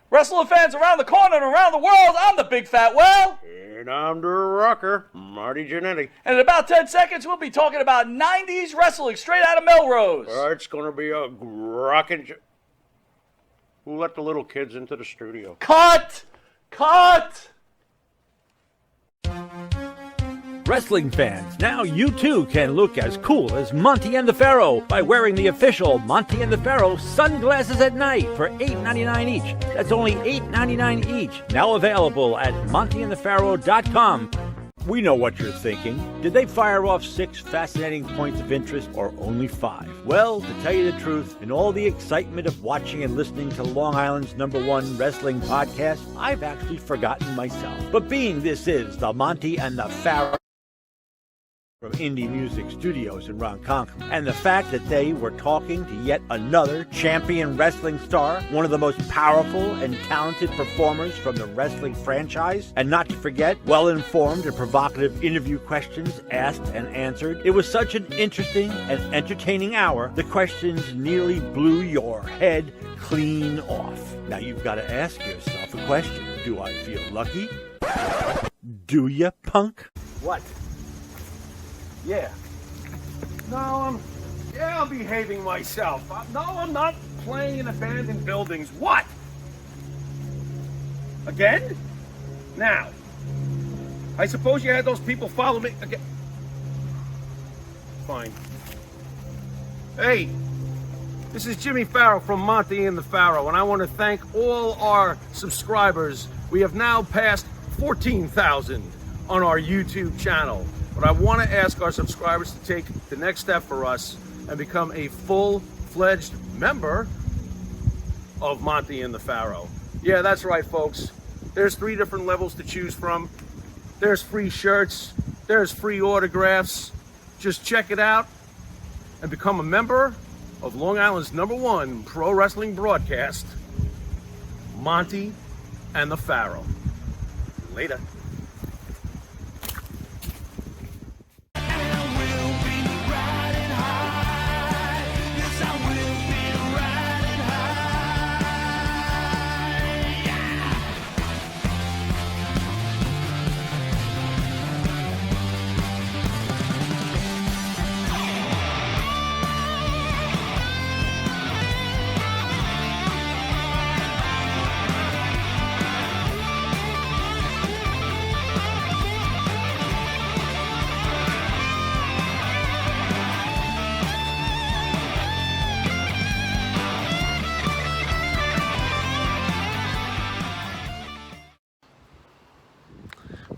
Wrestling fans around the corner and around the world, I'm the Big Fat Well. And I'm the rocker, Marty Jannetty. And in about 10 seconds, we'll be talking about 90s wrestling straight out of Melrose. It's going to be a rockin'... Who let the little kids into the studio? Cut! Cut! Wrestling fans, now you too can look as cool as Monty and the Pharaoh by wearing the official Monty and the Pharaoh sunglasses at night for $8.99 each. That's only $8.99 each. Now available at montyandthepharaoh.com. We know what you're thinking. Did they fire off 6 fascinating points of interest or only 5? Well, to tell you the truth, in all the excitement of watching and listening to Long Island's #1 wrestling podcast, I've actually forgotten myself. But being this is the Monty and the Pharaoh from Indie Music Studios in Ronkonkoma, and the fact that they were talking to yet another champion wrestling star, one of the most powerful and talented performers from the wrestling franchise, and not to forget well-informed and provocative interview questions asked and answered. It was such an interesting and entertaining hour, the questions nearly blew your head clean off. Now you've got to ask yourself a question. Do I feel lucky? Do ya, punk? What? Yeah. No, I'm behaving myself. No, I'm not playing in abandoned buildings. What? Again? Now. I suppose you had those people follow me again. Fine. Hey, this is Jimmy Farrow from Monty and the Pharaoh, and I want to thank all our subscribers. We have now passed 14,000 on our YouTube channel. But I want to ask our subscribers to take the next step for us and become a full-fledged member of Monty and the Pharaoh. Yeah, that's right, folks. There's 3 different levels to choose from. There's free shirts. There's free autographs. Just check it out and become a member of Long Island's #1 pro wrestling broadcast, Monty and the Pharaoh. Later.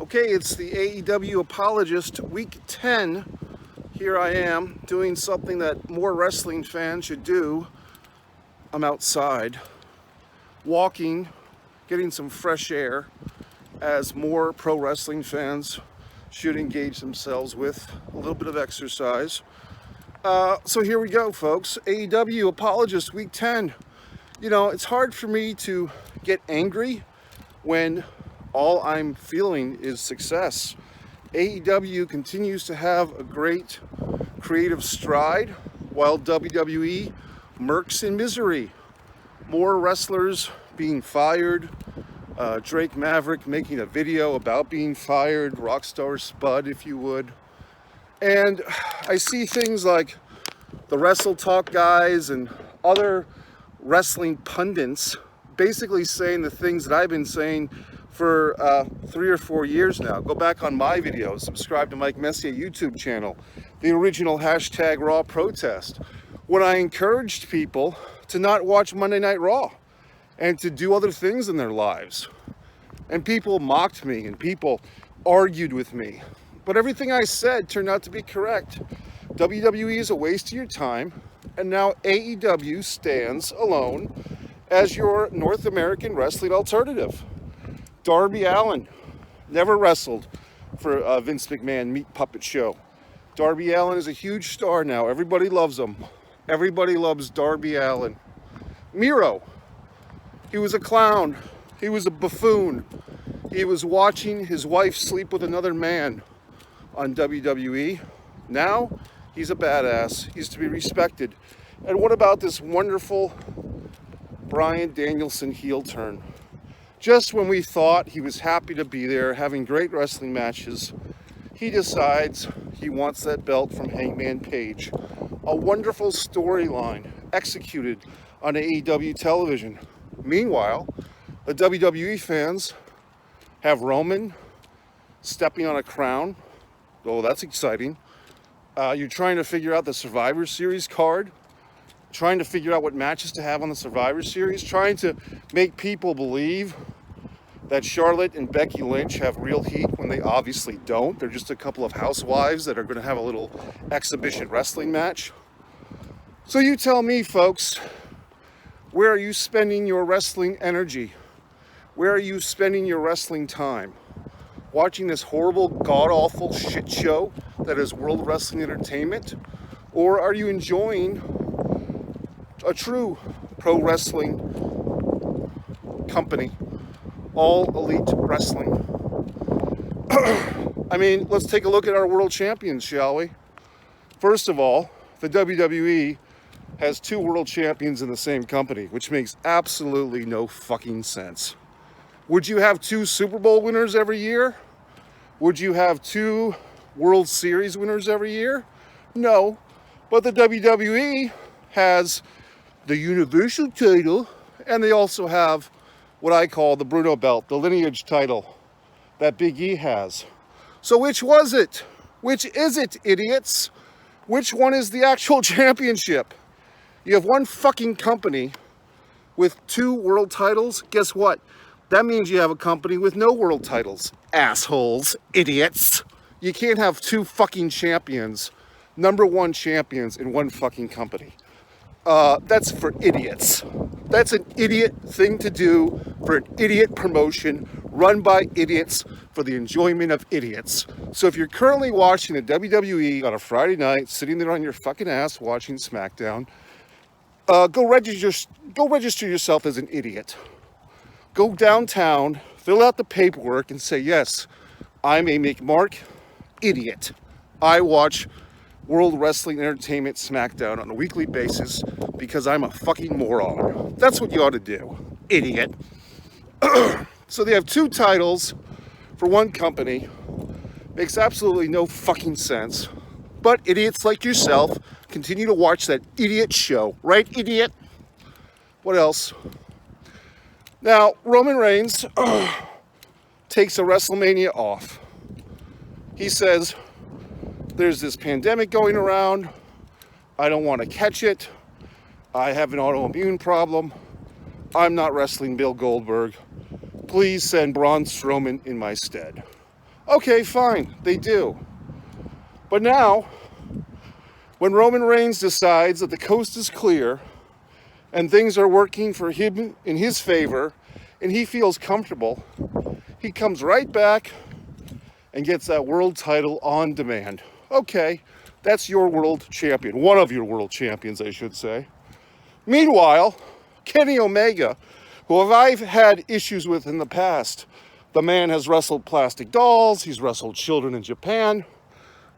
Okay, it's the Aew Apologist, week 10. Here I am doing something that more wrestling fans should do. I'm outside, walking, getting some fresh air, as more pro wrestling fans should engage themselves with a little bit of exercise. So here we go, folks. Aew Apologist, week 10. You know, it's hard for me to get angry when all I'm feeling is success. AEW continues to have a great creative stride while WWE murks in misery. More wrestlers being fired, Drake Maverick making a video about being fired, Rockstar Spud, if you would. And I see things like the Wrestle Talk guys and other wrestling pundits basically saying the things that I've been saying for 3 or 4 years now. Go back on my videos, subscribe to Mike Messier YouTube channel, the original #Raw protest, when I encouraged people to not watch Monday Night Raw and to do other things in their lives. And people mocked me and people argued with me. But everything I said turned out to be correct. WWE is a waste of your time, and now AEW stands alone as your North American wrestling alternative. Darby Allin never wrestled for Vince McMahon Meat Puppet Show. Darby Allin is a huge star now. Everybody loves him. Everybody loves Darby Allin. Miro, he was a clown. He was a buffoon. He was watching his wife sleep with another man on WWE. Now, he's a badass. He's to be respected. And what about this wonderful Bryan Danielson heel turn? just when we thought he was happy to be there, having great wrestling matches, he decides he wants that belt from Hangman Page. A wonderful storyline executed on AEW television. Meanwhile, the WWE fans have Roman stepping on a crown. Oh, that's exciting. You're trying to figure out the Survivor Series card, trying to figure out what matches to have on the Survivor Series, trying to make people believe that Charlotte and Becky Lynch have real heat when they obviously don't. They're just a couple of housewives that are going to have a little exhibition wrestling match. So you tell me, folks, where are you spending your wrestling energy? Where are you spending your wrestling time? Watching this horrible, god-awful shit show that is World Wrestling Entertainment? Or are you enjoying a true pro wrestling company, All Elite Wrestling? I mean, let's take a look at our world champions, shall we? First of all, the WWE has 2 world champions in the same company, which makes absolutely no fucking sense. Would you have 2 Super Bowl winners every year? Would you have 2 World Series winners every year? No. But the WWE has the Universal title, and they also have what I call the Bruno belt, the lineage title that Big E has. So which was it? Which is it, idiots? Which one is the actual championship? You have one fucking company with 2 world titles. Guess what? That means you have a company with no world titles. Assholes, idiots. You can't have 2 fucking champions, #1 champions in one fucking company. That's for idiots. That's an idiot thing to do for an idiot promotion run by idiots for the enjoyment of idiots. So if you're currently watching the WWE on a Friday night, sitting there on your fucking ass watching SmackDown, go register yourself as an idiot. Go downtown, fill out the paperwork, and say, yes, I'm a McMark idiot. I watch World Wrestling Entertainment SmackDown on a weekly basis because I'm a fucking moron. That's what you ought to do, idiot. So they have 2 titles for one company. Makes absolutely no fucking sense. But idiots like yourself continue to watch that idiot show. Right, idiot? What else? Now, Roman Reigns takes a WrestleMania off. He says, there's this pandemic going around. I don't want to catch it. I have an autoimmune problem. I'm not wrestling Bill Goldberg. Please send Braun Strowman in my stead. Okay, fine, they do. But now, when Roman Reigns decides that the coast is clear and things are working for him in his favor and he feels comfortable, he comes right back and gets that world title on demand. Okay, that's your world champion. One of your world champions, I should say. Meanwhile, Kenny Omega, who I've had issues with in the past, the man has wrestled plastic dolls, he's wrestled children in Japan.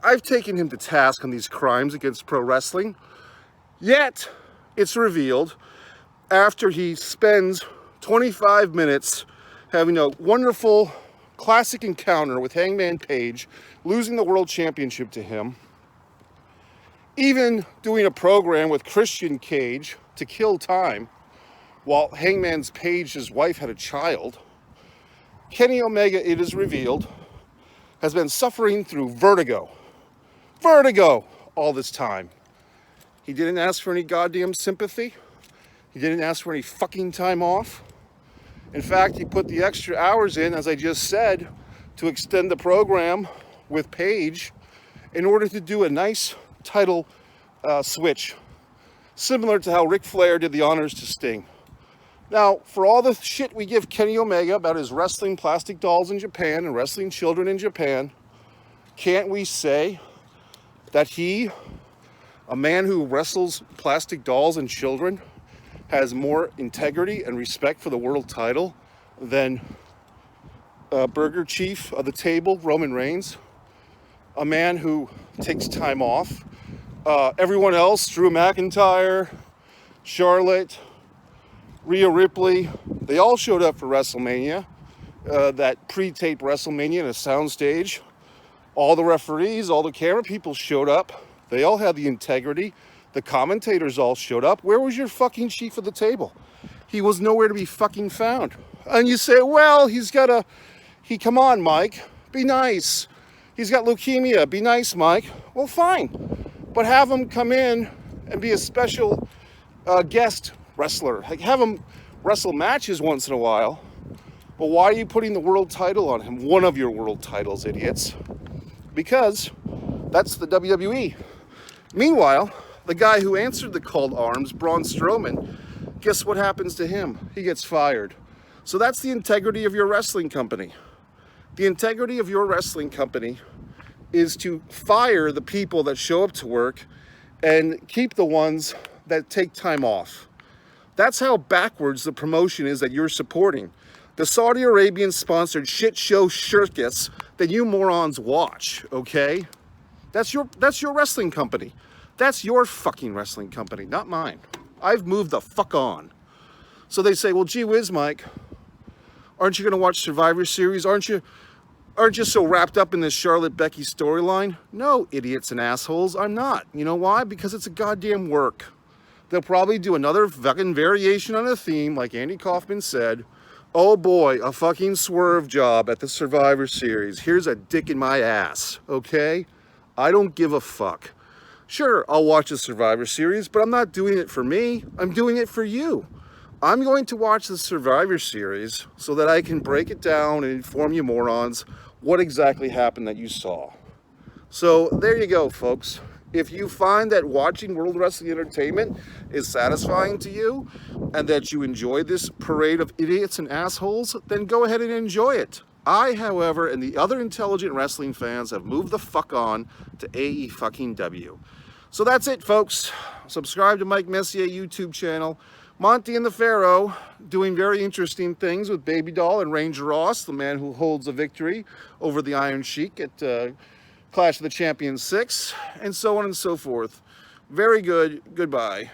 I've taken him to task on these crimes against pro wrestling. Yet, it's revealed, after he spends 25 minutes having a wonderful classic encounter with Hangman Page, losing the world championship to him, even doing a program with Christian Cage to kill time while Hangman's Page's wife had a child, Kenny Omega, it is revealed, has been suffering through vertigo all this time. He didn't ask for any goddamn sympathy. He didn't ask for any fucking time off. In fact, he put the extra hours in, as I just said, to extend the program with Page in order to do a nice title switch, similar to how Ric Flair did the honors to Sting. Now, for all the shit we give Kenny Omega about his wrestling plastic dolls in Japan and wrestling children in Japan, can't we say that he, a man who wrestles plastic dolls and children, has more integrity and respect for the world title than Burger Chief of the table, Roman Reigns? A man who takes time off. Everyone else, Drew McIntyre, Charlotte, Rhea Ripley, They all showed up for WrestleMania, that pre-taped WrestleMania in a soundstage. All the referees, all the camera people showed up. They all had the integrity. The commentators all showed up. Where was your fucking chief of the table? He was nowhere to be fucking found. And you say, well, come on, Mike, be nice. He's got leukemia, be nice, Mike. Well, fine. But have him come in and be a special guest wrestler. Like, have him wrestle matches once in a while. But why are you putting the world title on him? One of your world titles, idiots. Because that's the WWE. Meanwhile, the guy who answered the call to arms, Braun Strowman, guess what happens to him? He gets fired. So that's the integrity of your wrestling company. The integrity of your wrestling company is to fire the people that show up to work and keep the ones that take time off. That's how backwards the promotion is that you're supporting. The Saudi Arabian sponsored shit show circus that you morons watch, okay? That's your wrestling company. That's your fucking wrestling company, not mine. I've moved the fuck on. So they say, well, gee whiz, Mike, aren't you gonna watch Survivor Series? Aren't you so wrapped up in this Charlotte Becky storyline? No, idiots and assholes, I'm not. You know why? Because it's a goddamn work. They'll probably do another fucking variation on a theme, like Andy Kaufman said. Oh boy, a fucking swerve job at the Survivor Series. Here's a dick in my ass, okay? I don't give a fuck. Sure, I'll watch the Survivor Series, but I'm not doing it for me. I'm doing it for you. I'm going to watch the Survivor Series so that I can break it down and inform you morons what exactly happened that you saw. So there you go, folks. If you find that watching World Wrestling Entertainment is satisfying to you and that you enjoy this parade of idiots and assholes, then go ahead and enjoy it. I, however, and the other intelligent wrestling fans have moved the fuck on to AEW. So that's it, folks. Subscribe to Mike Messier YouTube channel. Monty and the Pharaoh doing very interesting things with Baby Doll and Ranger Ross, the man who holds a victory over the Iron Sheik at Clash of the Champions 6, and so on and so forth. Very good. Goodbye.